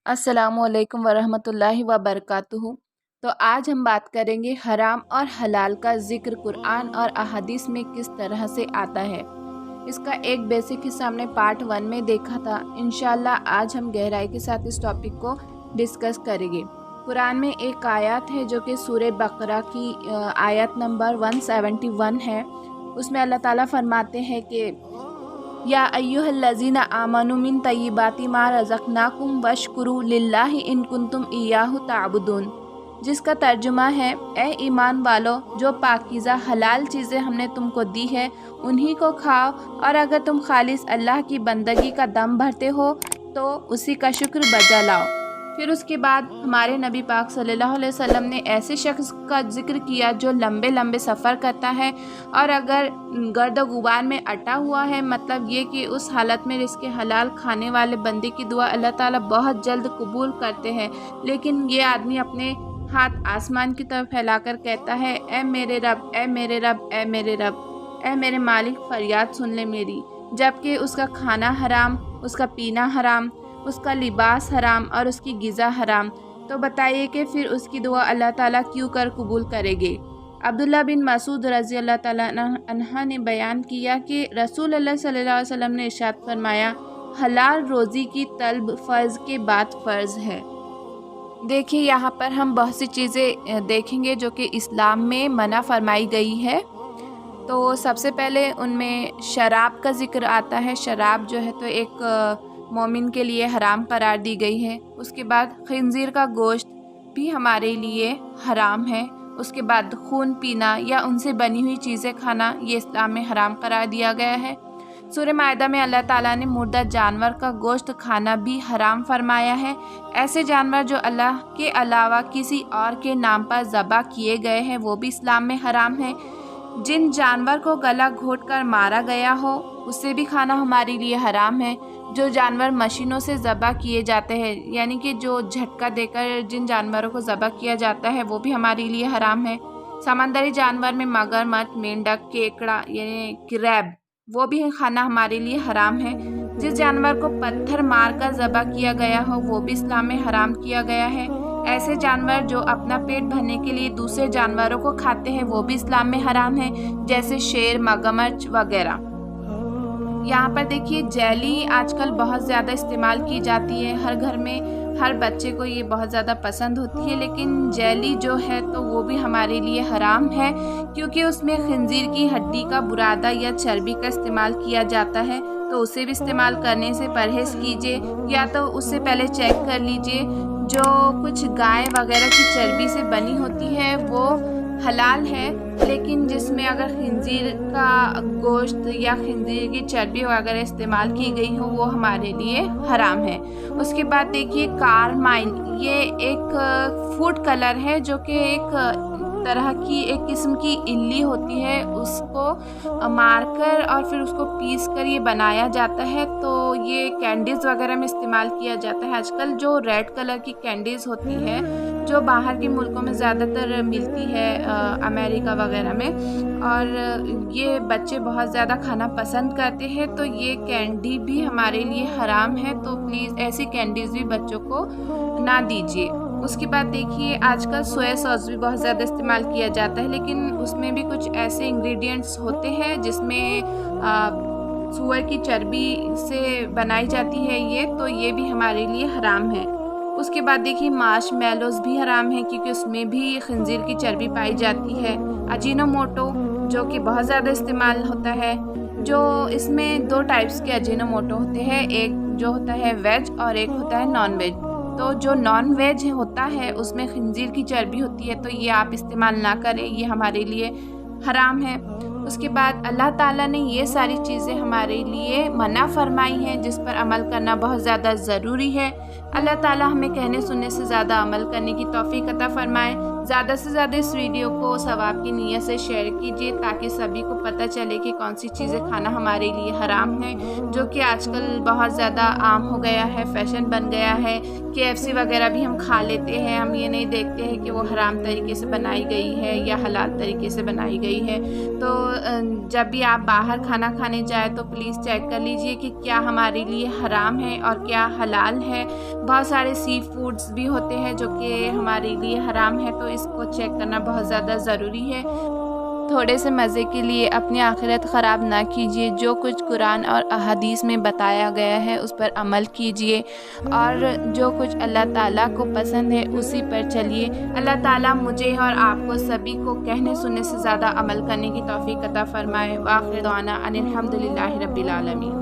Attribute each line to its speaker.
Speaker 1: अस्सलामुअलैकुम वरहमतुल्लाहि वबरकातुहू। तो आज हम बात करेंगे हराम और हलाल का ज़िक्र कुरान और अहादीस में किस तरह से आता है। इसका एक बेसिक हिस्सा हमने पार्ट 1 में देखा था। इंशाल्लाह आज हम गहराई के साथ इस टॉपिक को डिस्कस करेंगे। कुरान में एक आयत है जो कि सूरह बकरा की आयत नंबर 171 है। उसमें अल्लाह ताला फरमाते हैं कि या अय्युहल्लज़ीना आमनु मिन तय्यिबाति मा रज़क़नाकुम वशकुरू लिल्लाहि इन कुंतुम इय्याहु ताबुदून, जिसका तर्जुमा है ए ईमान वालो, जो पाकीज़ा हलाल चीज़ें हमने तुमको दी है उन्हीं को खाओ, और अगर तुम खालिस अल्लाह की बंदगी का दम भरते हो तो उसी का शुक्र बजा लाओ। फिर उसके बाद हमारे नबी पाक सल्लल्लाहु अलैहि वसल्लम ने ऐसे शख्स का जिक्र किया जो लंबे लंबे सफ़र करता है और अगर गर्द गुबार में अटा हुआ है, मतलब ये कि उस हालत में रिज़्क़ हलाल खाने वाले बंदे की दुआ अल्लाह ताला बहुत जल्द कबूल करते हैं। लेकिन ये आदमी अपने हाथ आसमान की तरफ फैलाकर कहता है, ए मेरे रब, ए मेरे रब, ए मेरे रब, ए मेरे मालिक, फ़रियाद सुन ले मेरी। जबकि उसका खाना हराम, उसका पीना हराम, उसका लिबास हराम और उसकी ग़िज़ा हराम। तो बताइए कि फिर उसकी दुआ अल्लाह ताला क्यों कर कबूल करेंगे। अब्दुल्ला बिन मसूद रज़ी अल्लाह ताला अन्हा ने बयान किया कि रसूल अल्लाह सल्लल्लाहु अलैहि वसल्लम ने इरशाद फरमाया, हलाल रोज़ी की तलब फ़र्ज़ के बाद फ़र्ज़ है। देखिए यहाँ पर हम बहुत सी चीज़ें देखेंगे जो कि इस्लाम में मना फरमाई गई है। तो सबसे पहले उनमें शराब का ज़िक्र आता है। शराब जो है तो एक मोमिन के लिए हराम करार दी गई है। उसके बाद खिंजीर का गोश्त भी हमारे लिए हराम है। उसके बाद खून पीना या उनसे बनी हुई चीज़ें खाना, ये इस्लाम में हराम करार दिया गया है। सूरह माइदा में अल्लाह ताला ने मुर्दा जानवर का गोश्त खाना भी हराम फरमाया है। ऐसे जानवर जो अल्लाह के अलावा किसी और के नाम पर ज़बह किए गए हैं वो भी इस्लाम में हराम है। जिन जानवर को गला घोट कर मारा गया हो उसे भी खाना हमारे लिए हराम है। जो जानवर मशीनों से ज़बह किए जाते हैं, यानी कि जो झटका देकर जिन जानवरों को ज़बह किया जाता है वो भी हमारे लिए हराम है। समंदरी जानवर में मगरमच्छ, मेंढक, केकड़ा यानी क्रैब, वो भी खाना हमारे लिए हराम है। जिस जानवर को पत्थर मारकर ज़बह किया गया हो वो भी इस्लाम में हराम किया गया है। ऐसे जानवर जो अपना पेट भरने के लिए दूसरे जानवरों को खाते हैं वो भी इस्लाम में हराम है, जैसे शेर, मगरमच्छ वगैरह। यहाँ पर देखिए जेली आजकल बहुत ज़्यादा इस्तेमाल की जाती है। हर घर में हर बच्चे को ये बहुत ज़्यादा पसंद होती है, लेकिन जेली जो है तो वो भी हमारे लिए हराम है, क्योंकि उसमें खंजीर की हड्डी का बुरादा या चर्बी का इस्तेमाल किया जाता है। तो उसे भी इस्तेमाल करने से परहेज़ कीजिए, या तो उससे पहले चेक कर लीजिए। जो कुछ गाय वगैरह की चर्बी से बनी होती है वो हलाल है, लेकिन जिसमें अगर खंजीर का गोश्त या खंजीर की चर्बी वगैरह इस्तेमाल की गई हो वो हमारे लिए हराम है। उसके बाद देखिए कारमाइन, ये एक फूड कलर है जो कि एक तरह की एक किस्म की इल्ली होती है। उसको मारकर और फिर उसको पीस कर ये बनाया जाता है। तो ये कैंडीज़ वगैरह में इस्तेमाल किया जाता है। आजकल जो रेड कलर की कैंडीज़ होती है जो बाहर के मुल्कों में ज़्यादातर मिलती है, अमेरिका वगैरह में, और ये बच्चे बहुत ज़्यादा खाना पसंद करते हैं, तो ये कैंडी भी हमारे लिए हराम है। तो प्लीज़ ऐसी कैंडीज़ भी बच्चों को ना दीजिए। उसके बाद देखिए आजकल सोया सॉस भी बहुत ज़्यादा इस्तेमाल किया जाता है, लेकिन उसमें भी कुछ ऐसे इंग्रेडिएंट्स होते हैं जिसमें सूअर की चर्बी से बनाई जाती है ये, तो ये भी हमारे लिए हराम है। उसके बाद देखिए मार्शमैलोज़ भी हराम है, क्योंकि उसमें भी खंजीर की चर्बी पाई जाती है। अजीनोमोटो जो कि बहुत ज़्यादा इस्तेमाल होता है, जो इसमें 2 टाइप्स के अजीनोमोटो होते हैं, एक जो होता है वेज और एक होता है नॉन वेज। तो जो नॉन वेज होता है उसमें खंजीर की चर्बी होती है, तो ये आप इस्तेमाल ना करें, ये हमारे लिए हराम है। उसके बाद अल्लाह ताला ने ये सारी चीज़ें हमारे लिए मना फरमाई हैं, जिस पर अमल करना बहुत ज़्यादा ज़रूरी है। अल्लाह ताला हमें कहने सुनने से ज़्यादा अमल करने की तौफीक अता फरमाए। ज़्यादा से ज़्यादा इस वीडियो को सवाब की नीयत से शेयर कीजिए ताकि सभी को पता चले कि कौन सी चीज़ें खाना हमारे लिए हराम है, जो कि आजकल बहुत ज़्यादा आम हो गया है, फैशन बन गया है। KFC वगैरह भी हम खा लेते हैं, हम ये नहीं देखते हैं कि वो हराम तरीके से बनाई गई है या हलाल तरीके से बनाई गई है। तो जब भी आप बाहर खाना खाने जाए तो प्लीज़ चेक कर लीजिए कि क्या हमारे लिए हराम है और क्या हलाल है। बहुत सारे सी फूड्स भी होते हैं जो कि हमारे लिए हराम है, तो इसको चेक करना बहुत ज़्यादा ज़रूरी है। थोड़े से मज़े के लिए अपनी आखिरत ख़राब ना कीजिए। जो कुछ कुरान और अहादीस में बताया गया है उस पर अमल कीजिए और जो कुछ अल्लाह ताला को पसंद है उसी पर चलिए। अल्लाह ताला मुझे और आपको सभी को कहने सुनने से ज़्यादा अमल करने की तौफ़ीक़ अता फ़रमाए। व आखिर दुआना अनिल हम्दुलिल्लाहि रब्बिल आलमीन।